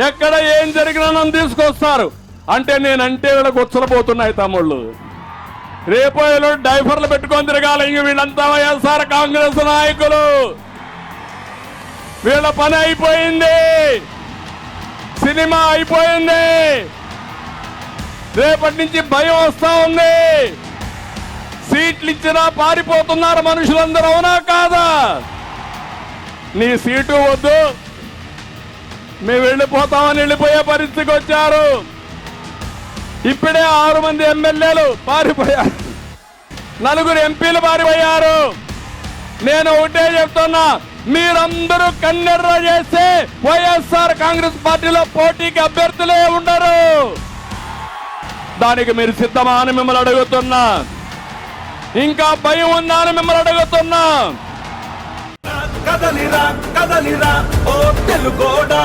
ఎక్కడ ఏం జరిగినా నన్ను తీసుకొస్తారు అంటే నేనంటే వీళ్ళకి ఉచ్చలపోతున్నాయి తమ్ముళ్ళు. రేపు డైఫర్లు పెట్టుకొని తిరగాలి. ఇంక వీళ్ళంతా వైఎస్ఆర్ కాంగ్రెస్ నాయకులు. వీళ్ళ పని అయిపోయింది, సినిమా అయిపోయింది. రేపటి నుంచి భయం వస్తా ఉంది. సీట్లు ఇచ్చినా పారిపోతున్నారు మనుషులందరూ, అవునా కాదా? నీ సీటు వద్దు, మేము వెళ్ళిపోతామని వెళ్ళిపోయే పరిస్థితికి వచ్చారు. ఇప్పుడే 6 మంది ఎమ్మెల్యేలు పారిపోయారు, 4 ఎంపీలు పారిపోయారు. నేను ఒకటే చెప్తున్నా, మీరందరూ కన్నెర్ర చేస్తే వైఎస్ఆర్ కాంగ్రెస్ పార్టీలో పోటీకి అభ్యర్థులే ఉండరు. దానికి మీరు సిద్ధమా అని మిమ్మల్ని అడుగుతున్నా. ఇంకా భయం ఉందా అని మిమ్మల్ని అడుగుతున్నా. కదలిరా కదలిరా ఓ తెలుగోడా.